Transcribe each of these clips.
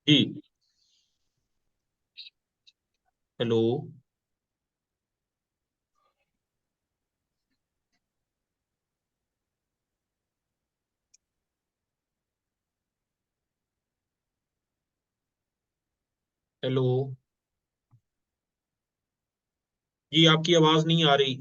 जी। Hello. Hello. जी, आपकी आवाज नहीं आ रही।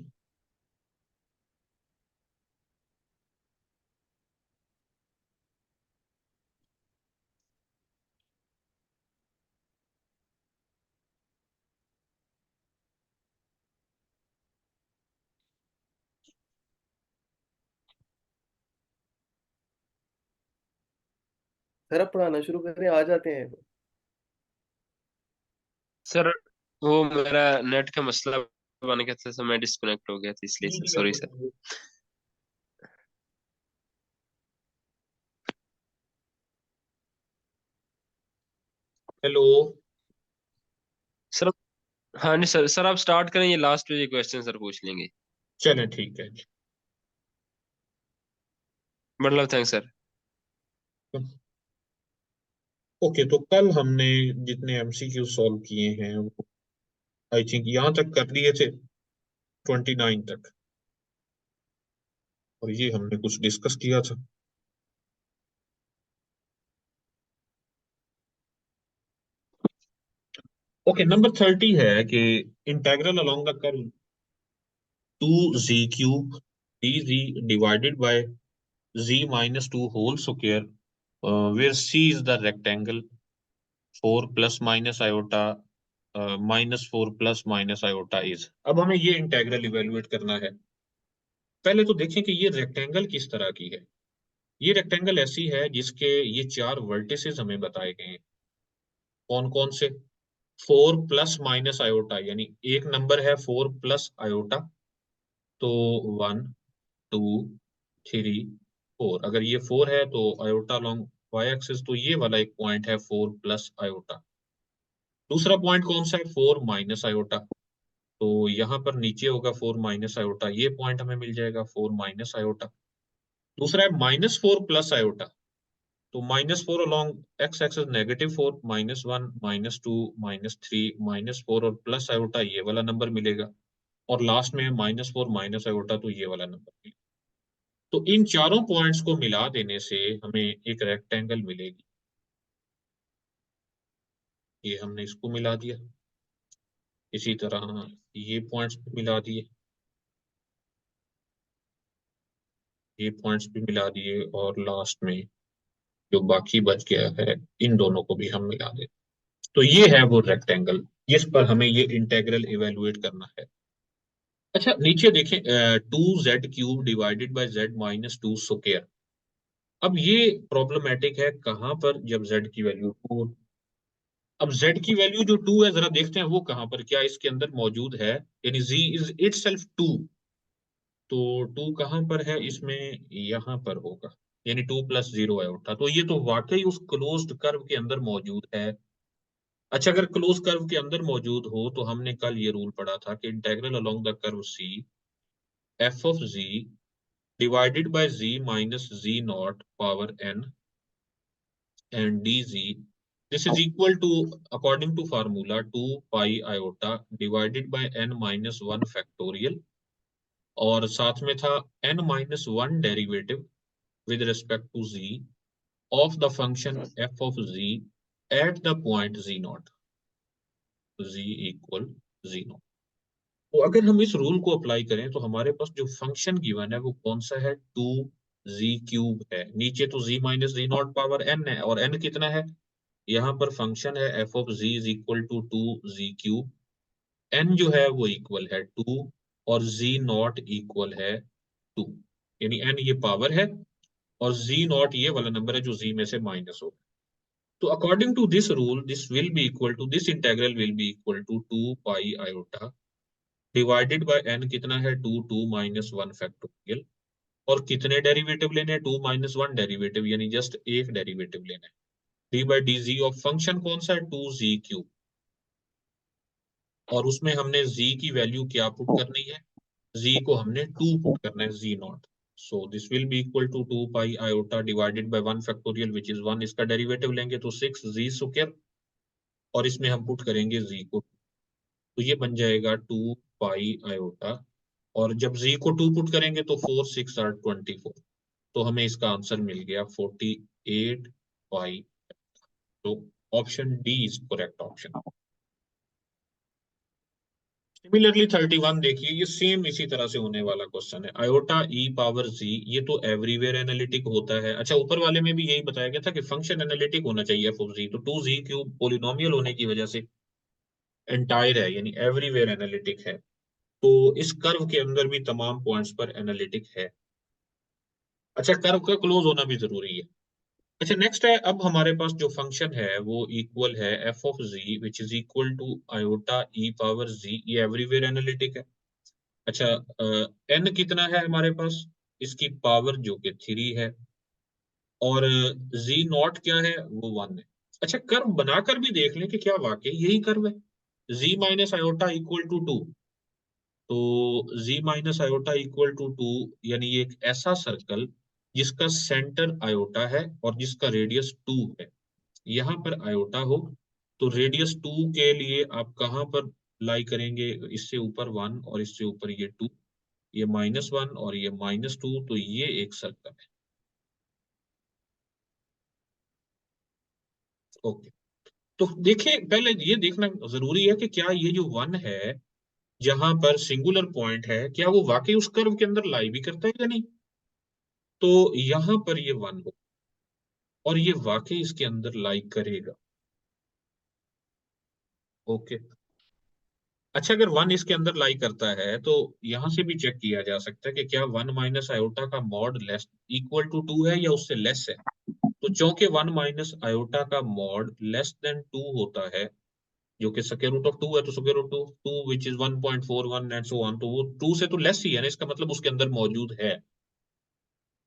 सर अब पढ़ाना शुरू करें, आ जाते हैं। सर वो मेरा नेट का मसला बन गया था सर, मैं डिस्कनेक्ट हो गया था इसलिए जी सर, जी, आप सॉरी सर। बताइए। हेलो। सर हाँ नहीं सर, सर आप स्टार्ट करें, ये लास्ट पे ये क्वेश्चन सर पूछ लेंगे। चलें, ठीक है जी। मतलब थैंक्स सर। ओके, तो कल हमने जितने एमसीक्यू सॉल्व किए हैं वो आई थिंक यहाँ तक कर लिए थे, 29 तक। और ये हमने कुछ डिस्कस किया था। ओके, नंबर 30 है कि integral along the curve 2z cube dz divided by z minus 2 whole square, where c is the rectangle 4 plus minus iota minus 4 plus minus iota is. अब हमें ये इंटेग्रल इवेलुएट करना है। पहले तो देखें कि ये रेक्टेंगल किस तरह की है। ये रेक्टेंगल ऐसी है जिसके ये चार वर्टिसेस हमें बताए गए हैं। कौन कौन से? 4 प्लस माइनस आयोटा, यानी एक नंबर है 4 प्लस आयोटा, तो 1 2 3 4। अगर ये 4 है तो आयोटा लॉन्ग वाई एक्सिस, तो ये वाला एक पॉइंट है 4 प्लस आयोटा। दूसरा पॉइंट कौन सा है? 4 माइनस आयोटा। तो यहाँ पर नीचे होगा 4 माइनस आयोटा, ये पॉइंट हमें मिल जाएगा 4 माइनस आयोटा। दूसरा है -4 प्लस आयोटा। तो -4 अलॉन्ग एक्स एक्सिस -4, -1 -2 -3 -4 और प्लस आयोटा, ये वाला नंबर मिलेगा। और लास्ट में -4 माइनस आयोटा, तो ये वाला नंबर मिलेगा। तो इन चारों पॉइंट्स को मिला देने से हमें एक रेक्टेंगल मिलेगी। ये हमने इसको मिला दिया। इसी तरह ये पॉइंट्स भी मिला दिए, ये पॉइंट्स भी मिला दिए, और लास्ट में जो बाकी बच गया है इन दोनों को भी हम मिला दें। तो ये है वो रेक्टेंगल जिस पर हमें ये इंटेग्रल इवेलुएट करना है। अच्छा, नीचे देखें, 2z cube divided by z-2 square. अब ये प्रॉब्लमेटिक है कहां पर, जब z की वैल्यू 2। अब z की वैल्यू जो 2 है, जरा देखते हैं वो कहां पर, क्या इसके अंदर मौजूद है, यानी z इज इटसेल्फ 2। तो 2 कहां पर है इसमें? यहां पर होगा, यानी 2 प्लस 0 है उठा, तो ये तो वाकई उस क्लोज्ड कर्व के अंदर मौजूद है। अच्छा, अगर क्लोज कर्व के अंदर मौजूद हो तो हमने कल ये रूल पढ़ा था कि integral along the curve C f of z divided by z minus z not power n and d z, this is equal to, according to formula, 2 pi iota divided by n minus 1 factorial, और साथ में था n minus 1 derivative with respect to z of the function f of z at the point z not, z equal z not. तो अगर हम इस rule को apply करें तो हमारे पास जो फंक्शन गिवन है वो कौन सा है? 2z क्यूब है। नीचे तो z minus z not power n है, और n कितना है? यहाँ पर फंक्शन है f of z is equal to 2z cube. n जो है वो इक्वल है 2, और z नॉट इक्वल है 2, यानी n ये पावर है, और z नॉट ये वाला नंबर है जो z में से माइनस हो। तो according to this rule, this will be equal to, this integral will be equal to 2 pi iota divided by n कितना है? 2 2 माइनस 1 फैक्टोरियल। और कितने डेरिवेटिव लेने हैं? 2 माइनस 1 डेरिवेटिव, यानी जस्ट एक डेरिवेटिव लेना है। D by D G of function कौन सा है? 2z cube. और उसमें हमने z की वैल्यू क्या पुट करनी है? z को हमने 2 पुट करना है, z not. So this will be equal to 2 pi iota divided by 1 factorial which is 1। इसका डेरिवेटिव लेंगे तो 6 जी स्क्वायर, और इसमें हम पुट करेंगे जी को, तो ये बन जाएगा 2 पाई आयोटा, और जब जी को 2 पुट करेंगे तो 4 6 आर 24, तो हमें इसका आंसर मिल गया 48 पाई। तो option D is correct option. Similarly 31 देखिए, ये सेम इसी तरह से होने वाला क्वेश्चन है। आयोटा ई पावर जी, ये तो एवरीवेयर एनालिटिक होता है। अच्छा, ऊपर वाले में भी यही बताया गया था कि फंक्शन एनालिटिक होना चाहिए एफ ऑफ जी, तो 2 जी क्यूब पोलिनोमियल होने की वजह से एंटायर है, यानी एवरीवेयर एनालिटिक है। तो इस कर्व के अंदर भी तमाम पॉइंट्स पर एनालिटिक है। अच्छा, कर्व का क्लोज होना भी जरूरी है। अच्छा, नेक्स्ट है, अब हमारे पास जो फंक्शन है वो इक्वल है F of G which is equal to iota E power G, ये एवरीवेयर एनालिटिक है। अच्छा, एन कितना है हमारे पास, इसकी पावर जो कि 3 है, और जी नॉट क्या है, वो 1 है। अच्छा, कर्व बनाकर भी देख लें कि क्या वाकई यही कर्व है। Z minus iota equal to 2, तो z minus iota equal to 2, यानी ये एक ऐसा सर्कल जिसका सेंटर आयोटा है और जिसका रेडियस 2 है। यहाँ पर आयोटा हो तो रेडियस 2 के लिए आप कहाँ पर लाई करेंगे, इससे ऊपर 1 और इससे ऊपर ये 2, ये -1 और ये -2, तो ये एक सर्कल है। ओके, तो देखिए, पहले ये देखना जरूरी है कि क्या ये जो 1 है, जहां पर सिंगुलर पॉइंट है, क्या वो वाकई उस कर्व के अंदर लाई भी करता है या नहीं। तो यहां पर ये 1 हो और ये वाकई इसके अंदर लाई करेगा। ओके, अच्छा, अगर 1 इसके अंदर लाई करता है तो यहां से भी चेक किया जा सकता है कि क्या 1 माइनस आयोटा का मॉड लेस इक्वल टू 2 है या उससे लेस है। तो चूंकि 1 माइनस आयोटा का मॉड लेस देन 2 होता है, जो कि स्क्वायर रूट ऑफ 2 है, तो square root 2 which is 1.41 and so on, तो वो 2 से तो लेस ही है ना, इसका मतलब उसके अंदर मौजूद है।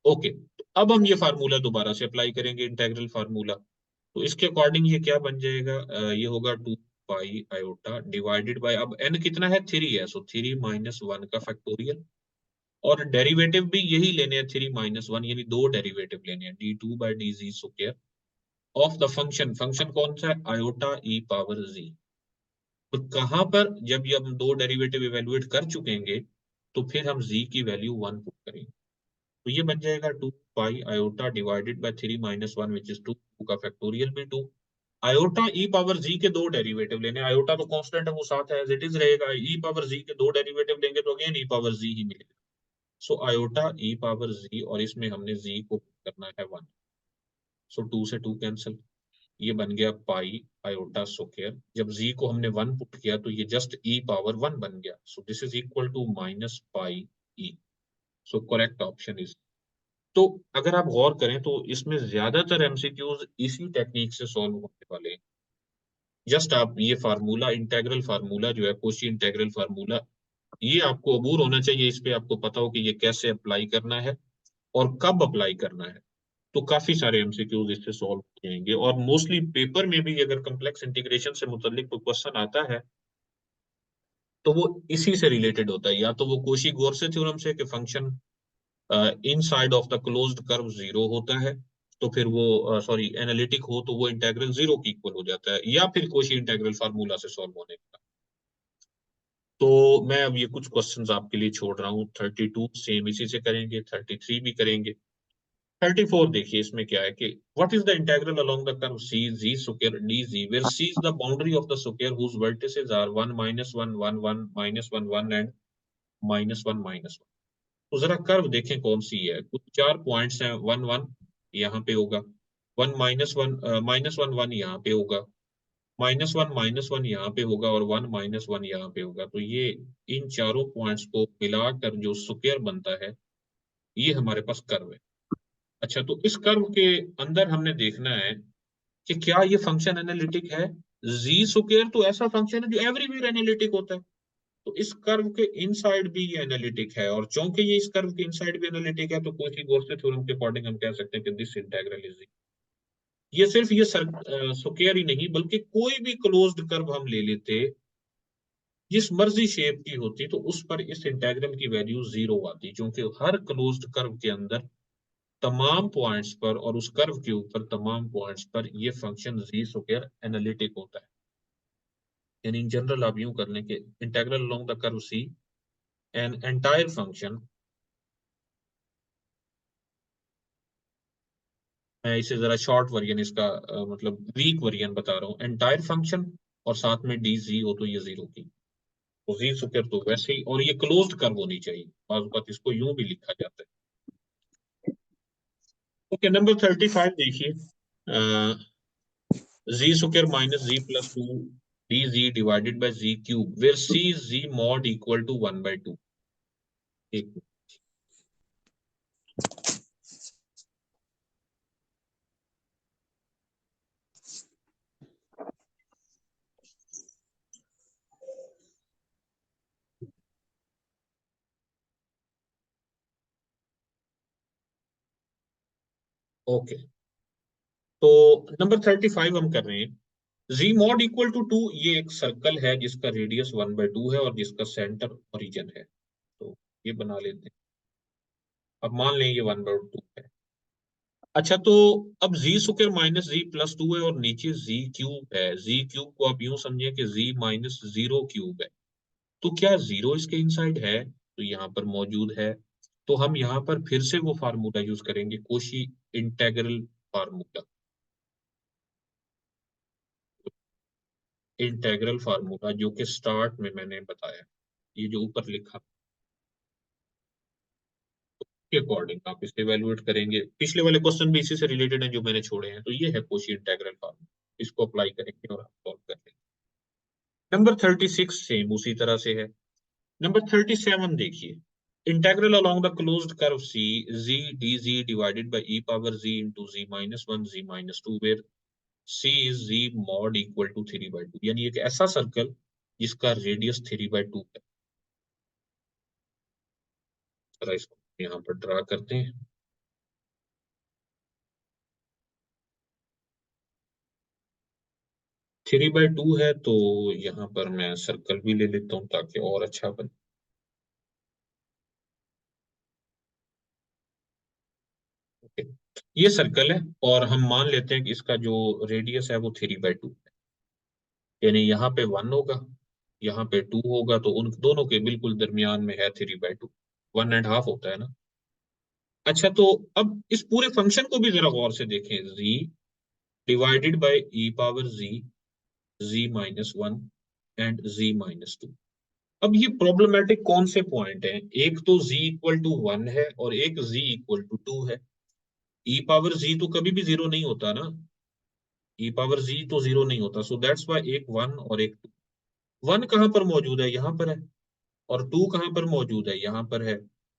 ओके, तो अब हम ये फार्मूला दोबारा से अप्लाई करेंगे, इंटेग्रल फार्मूला। तो इसके अकॉर्डिंग ये क्या बन जाएगा, ये होगा 2 पाई आयोटा डिवाइडेड बाय, अब n कितना है, 3 है, सो 3 माइनस 1 का फैक्टोरियल, और डेरिवेटिव भी यही लेने हैं, 3 माइनस 1, यानी दो डेरिवेटिव लेने हैं, d2 by D G square of the function. Function कौन सा है, आयोटा ई पावर जी। तो कहां पर जब ये हम दो डेरिवेटिव इवेलुएट कर चुकेंगे, तो फिर हम z की वैल्यू 1 पुट करेंगे, तो ये बन जाएगा 2 pi iota divided bye 3 minus 1 which is 2 का फैक्टोरियल भी 2। आयोटा ई पावर जी के दो डेरिवेटिव लेने, आयोटा तो कांस्टेंट है, वो साथ है, एज इट इज रहेगा। ई पावर जी के दो डेरिवेटिव लेंगे तो अगेन ई पावर जी ही मिलेगा। सो आयोटा ई पावर जी, और इसमें हमने जी को करना है 1, सो 2 से 2 कैंसिल, ये बन गया पाई आयोटा स्क्वायर। जब z को हमने 1 पुट किया तो ये जस्ट e पावर 1 बन गया, so this is equal to minus pi e। So correct option is. तो अगर आप गौर करें तो इसमें ज्यादातर एमसीक्यूज इसी टेक्निक से सॉल्व होने वाले हैं। जस्ट आप ये फार्मूला, इंटेग्रल फार्मूला जो है, कोशी इंटेग्रल फार्मूला, ये आपको अबूर होना चाहिए, इस पे आपको पता हो कि ये कैसे अप्लाई करना है और कब अप्लाई करना है। तो काफी सारे एमसीक्यूज इससे सॉल्व हो जाएंगे, और मोस्टली पेपर में भी अगर कॉम्प्लेक्स इंटीग्रेशन से मुतालिक कोई क्वेश्चन आता है तो वो इसी से रिलेटेड होता है, या तो वो कोशी गोरसे थ्योरम से कि function inside of the closed curve zero होता है, तो फिर वो सॉरी एनालिटिक हो तो वो इंटीग्रल जीरो की इक्वल हो जाता है, या फिर कोशी इंटीग्रल फार्मूला से सॉल्व होने का। तो मैं अब ये कुछ क्वेश्चंस आपके लिए छोड़ रहा हूँ। 32 सेम इसी से करेंगे, 33 भी करेंगे। 34 देखिए, इसमें क्या है कि what is the integral along the curve C z square d z where C is the boundary of the square whose vertices are 1 minus 1 1 1 minus 1 1 and minus 1 minus 1। तो जरा कर्व देखें कौन सी है, कुछ चार पॉइंट्स हैं, 1 1 यहाँ पे होगा, 1 माइनस 1 1 यहाँ पे होगा, माइनस वन यहाँ पे होगा, और 1 माइनस 1 यहाँ पे होगा। तो ये इन चारों पॉइंट्स को मिलाकर जो स्क्वायर बनता है, ये हमारे पास कर्व है। अच्छा, तो इस कर्व के अंदर हमने देखना है कि क्या ये फंक्शन एनालिटिक है। जी स्क्वायर तो ऐसा फंक्शन है जो एवरीवेयर एनालिटिक होता है, तो इस कर्व के इनसाइड भी ये एनालिटिक है, और चूंकि ये इस कर्व के इनसाइड भी एनालिटिक है, तो कोशी-गोरसे थ्योरम के अकॉर्डिंग हम कह सकते हैं कि दिस इंटीग्रल इज, ये सिर्फ ये स्क्वायर ही नहीं बल्कि कोई भी क्लोज्ड कर्व हम ले लेते जिस मर्जी शेप की होती तो उस पर इस इंटेग्रल की वैल्यू 0 आती, क्योंकि हर क्लोज्ड कर्व के अंदर तमाम पॉइंट्स पर और उस कर्व के ऊपर तमाम पॉइंट्स पर ये फंक्शन जी स्क्वायर एनालिटिक होता है। यानी इन जनरल आप यूं कर लें कि integral along the curve C an entire function, मैं इसे जरा शॉर्ट वर्जन इसका मतलब वीक वर्जन बता रहा हूँ, एंटायर फंक्शन और साथ में डी जी हो तो ये 0 की, तो जी स्क्वायर तो वैसे ही, और ये क्लोज्ड कर्व होनी चाहिए, बात बात इसको यूं भी लिखा जाता है। ओके, नंबर 35 देखिए, G square minus G plus 2 D ji divided by G cube where C G mod equal to 1/2। एक, ओके, तो नंबर 35 हम कर रहे हैं। जी मॉड इक्वल टू 2, ये एक सर्कल है जिसका रेडियस 1/2 है और जिसका सेंटर ओरिजिन है, तो ये बना लेते हैं। अब मान लें ये 1/2 है। अच्छा, तो अब जी स्क्वायर माइनस जी प्लस 2 है और नीचे जी क्यूब है। जी क्यूब को आप यूं समझिए कि जी माइनस 0 क्यूब है। तो क्या 0 इसके इनसाइड है? तो यहाँ पर मौजूद है। तो हम यहाँ पर फिर से वो फार्मूला यूज करेंगे, Cauchy integral formula. Integral formula जो कि स्टार्ट में मैंने बताया, ये जो ऊपर लिखा के अकॉर्डिंग आप इसे इवेलुएट करेंगे। पिछले वाले क्वेश्चन भी इसी से रिलेटेड है जो मैंने छोड़े हैं, तो ये है कोशी इंटेग्रल फार्मूला, इसको अप्लाई करेंगे और आप सॉल्व कर लेंगे। नंबर 36 सेम उसी तरह से है। नंबर 37 देखिए, integral along the closed curve C z d ji divided by E power z into z minus 1 z minus 2 where C is z mod equal to 3/2, यानी एक ऐसा सर्कल जिसका रेडियस 3/2 है। जरा इसको यहाँ पर ड्रा करते हैं। 3/2 है तो यहाँ पर मैं सर्कल भी ले लेता हूँ ताकि और अच्छा बने। ओके, ये सर्कल है और हम मान लेते हैं कि इसका जो रेडियस है वो 3/2 है, यानी यहाँ पे 1 होगा, यहाँ पे 2 होगा, तो उन दोनों के बिल्कुल दरमियान में है 3/2, 1.5 होता है ना। अच्छा, तो अब इस पूरे फंक्शन को भी जरा गौर से देखें, G divided by E power G G minus 1 and G minus 2। अब ये प्रॉब्लमेटिक कौन से पॉइंट हैं? एक तो z इक्वल टू 1 है और एक z इक्वल टू 2 है। ई पावर जी तो कभी भी 0 नहीं होता ना, ई पावर जी तो 0 नहीं होता, सो दैट्स वाई एक 1 और एक 2। 1 कहाँ पर मौजूद है? यहाँ पर है। और 2 कहाँ पर मौजूद है? यहाँ पर है।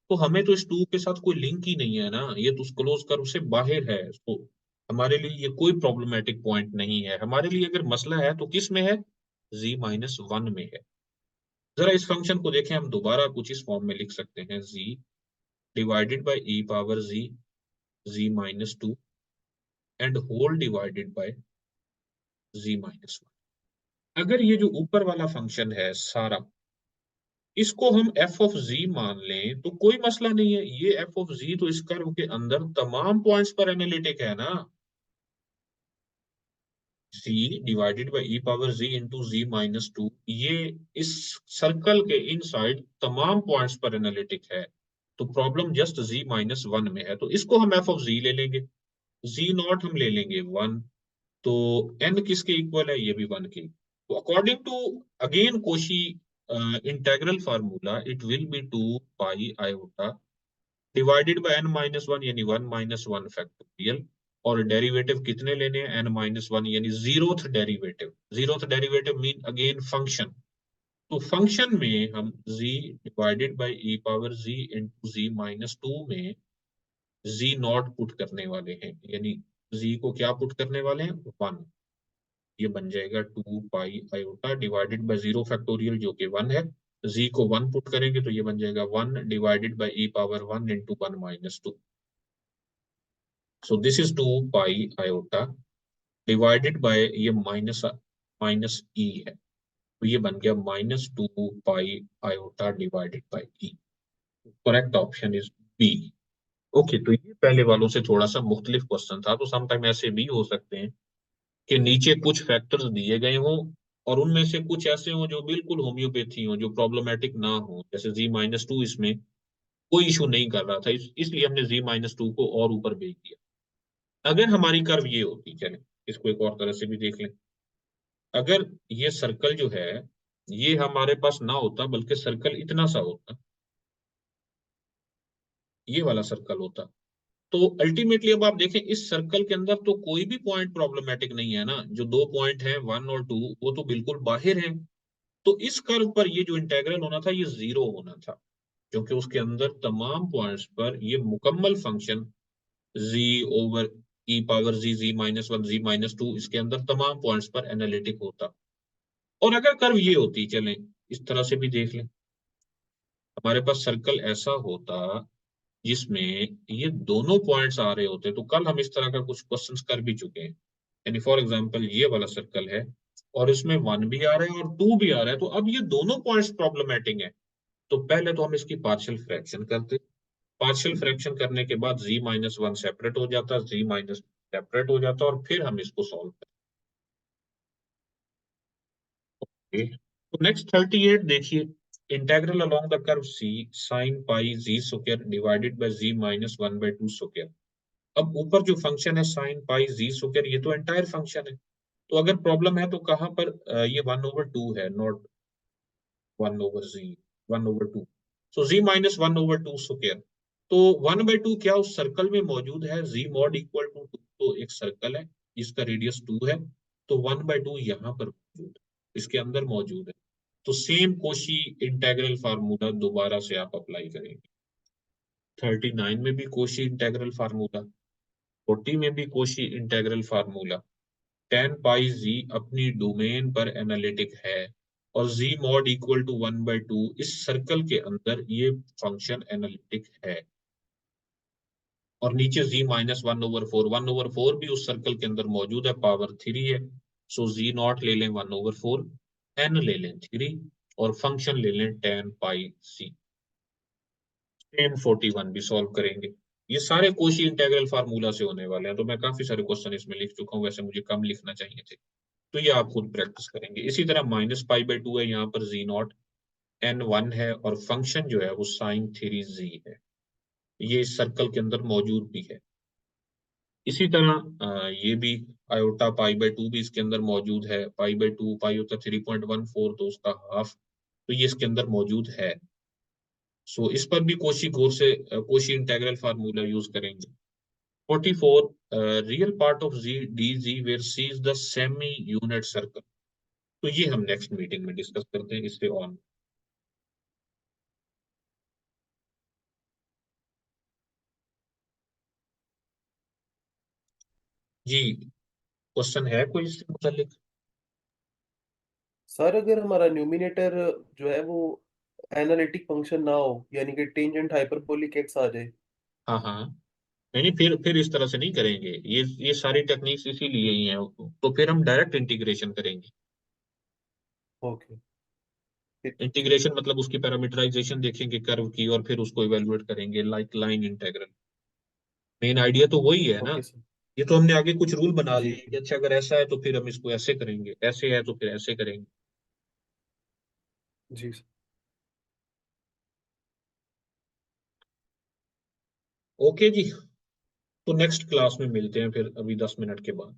तो हमें तो इस 2 के साथ कोई लिंक ही नहीं है ना, ये तो उस क्लोज कर्व से बाहर है, तो हमारे लिए ये कोई प्रॉब्लमेटिक पॉइंट नहीं है। हमारे लिए अगर मसला है तो किस में है? z-1 में है। जरा इस फंक्शन को देखें, हम दोबारा कुछ इस फॉर्म में लिख सकते हैं, z divided by E power z z-2 and whole divided by z-1। अगर ये जो ऊपर वाला फंक्शन है सारा, इसको हम एफ ऑफ जी मान लें तो कोई मसला नहीं है। ये एफ ऑफ जी तो इस कर्व के अंदर तमाम पॉइंट्स पर एनालिटिक है ना। c divided by E power z into z-2, ये इस सर्कल के इनसाइड तमाम पॉइंट्स पर एनालिटिक है। तो प्रॉब्लम जस्ट z-1 में है, तो इसको हम एफ ऑफ जी ले लेंगे, जी नॉट हम ले लेंगे 1। तो n किसके इक्वल है? ये भी 1 के। तो according to again Cauchy integral formula, it will be 2 pi iota divided by n-1, यानी 1-1 फैक्टोरियल। और डेरिवेटिव कितने लेने हैं? n-1, यानी zeroth derivative. Zeroth derivative mean again function. तो फंक्शन में हम z divided by E power z into z-2 में z नॉट पुट करने वाले हैं, यानी z को क्या पुट करने वाले हैं? 1। ये बन जाएगा 2 pi iota divided bye 0 factorial जो कि 1 है। z को 1 पुट करेंगे तो ये बन जाएगा 1 divided by E power 1 into 1-2। So this is 2 pi iota divided by ये माइनस माइनस ई है, तो ये बन गया -2 pi iota divided by e. Correct option is B. Okay, तो ये पहले वालों से थोड़ा सा मुख्तलिफ क्वेश्चन था। तो समटाइम ऐसे भी हो सकते हैं कि नीचे कुछ फैक्टर्स दिए गए हों और उनमें से कुछ ऐसे हों जो बिल्कुल होम्योपैथी हो, जो प्रॉब्लमेटिक ना हो। जैसे Z-2 इसमें कोई इशू नहीं कर रहा था, इसलिए हमने Z-2 को और ऊपर भेज दिया। अगर हमारी कर्व ये होती, चले इसको एक और तरह से भी देख लें। अगर ये सर्कल जो है ये हमारे पास ना होता, बल्कि सर्कल इतना सा होता, ये वाला सर्कल होता, तो अल्टीमेटली अब आप देखें इस सर्कल के अंदर तो कोई भी पॉइंट प्रॉब्लमेटिक नहीं है ना। जो दो पॉइंट हैं 1 और 2 वो तो बिल्कुल बाहर हैं। तो इस कर्व पर ये जो इंटेग्रल होना था ये 0 होना था, क्योंकि उसके अंदर तमाम पॉइंट्स पर ये मुकम्मल function z over e power z, z-1, z-2 इसके अंदर तमाम पॉइंट्स पर एनालिटिक होता। और अगर कर्व ये होती, चलें इस तरह से भी देख लें, हमारे पास सर्कल ऐसा होता जिसमें ये दोनों पॉइंट्स आ रहे होते। तो कल हम इस तरह का कुछ क्वेश्चंस कर भी चुके हैं। यानी फॉर एग्जांपल ये वाला सर्कल है और इसमें 1 भी आ रहा है और 2 भी आ रहा है, तो अब ये दोनों पॉइंट्स प्रॉब्लमेटिक हैं। तो पहले तो हम इसकी पार्शियल फ्रैक्शन करते। पार्शियल फ्रैक्शन करने के बाद Z-1 सेपरेट हो जाता, Z- सेपरेट हो जाता और फिर हम इसको सॉल्व करते। तो नेक्स्ट 38 देखिए, integral along the curve C sin pi z square divided by Z-1/2 square. अब ऊपर जो फंक्शन है साइन पाई z स्क्वायर, ये तो एंटायर फंक्शन है। तो अगर प्रॉब्लम है तो कहां पर ये 1/2 है, not 1/z, 1/2। So Z-1/2 square. तो 1/2 क्या उस सर्कल में मौजूद है? Z mod इक्वल टू 2, तो एक सर्कल है जिसका रेडियस 2 है, तो 1/2 यहाँ पर मौजूद है, इसके अंदर मौजूद है। तो सेम कोशी इंटेग्रल फार्मूला दोबारा से आप अप्लाई करेंगे। 39 में भी कोशी इंटेग्रल फार्मूला, 40 में भी कोशी इंटेग्रल फार्मूला। tan पाई z अपनी डोमेन पर एनालिटिक है और z mod इक्वल टू 1/2 इस सर्कल के अंदर ये फंक्शन एनालिटिक है। और नीचे Z-1/4, 1/4 भी उस सर्कल के अंदर मौजूद है, पावर 3 है। सो Z0 ले लें 1/4, n ले लें 3 और फंक्शन ले लें tan पाई c। सेम 41 भी सॉल्व करेंगे। ये सारे कोशी इंटीग्रल फार्मूला से होने वाले हैं। तो मैं काफी सारे क्वेश्चन इसमें लिख चुका हूँ, वैसे मुझे कम लिखना चाहिए थे। तो ये आप खुद प्रैक्टिस करेंगे। इसी तरह -π/2 है, यहाँ पर Z0 n1 है और फंक्शन जो है वो sin 3z है। ये इस सर्कल के अंदर मौजूद भी है। इसी तरह ये भी आयोटा π/2 भी इसके अंदर मौजूद है। π/2 पाई होता 3.14, तो उसका हाफ, तो ये इसके अंदर मौजूद है। सो इस पर भी कोशी इंटीग्रल फार्मूला यूज करेंगे। 44, real part of z d z where C is the semi unit circle. तो ये हम नेक्स्ट मीटिंग में डिस्कस करते हैं इससे ऑन। जी, क्वेश्चन है कोई इससे मुतालिक? सर अगर हमारा न्यूमिनेटर जो है वो एनालिटिक फंक्शन ना हो, यानी कि टेंजेंट हाइपरबोलिक एक्स आ जाए। हाँ हाँ, नहीं नहीं, फिर इस तरह से नहीं करेंगे। ये सारी टेक्निक्स इसीलिए ही हैं। तो फिर हम डायरेक्ट इंटीग्रेशन करेंगे। ओके, ठीक। इंटीग्रेशन मतलब उसकी पैरामीटराइजेशन देखेंगे कर्व की और फिर उसको इवेलुएट करेंगे, like line integral. Main idea तो वही है ना। Okay sir. ये तो हमने आगे कुछ रूल बना जी लिए कि अच्छा अगर ऐसा है तो फिर हम इसको ऐसे करेंगे, ऐसे है तो फिर ऐसे करेंगे। जी सर। ओके जी, तो नेक्स्ट क्लास में मिलते हैं फिर, अभी 10 मिनट के बाद।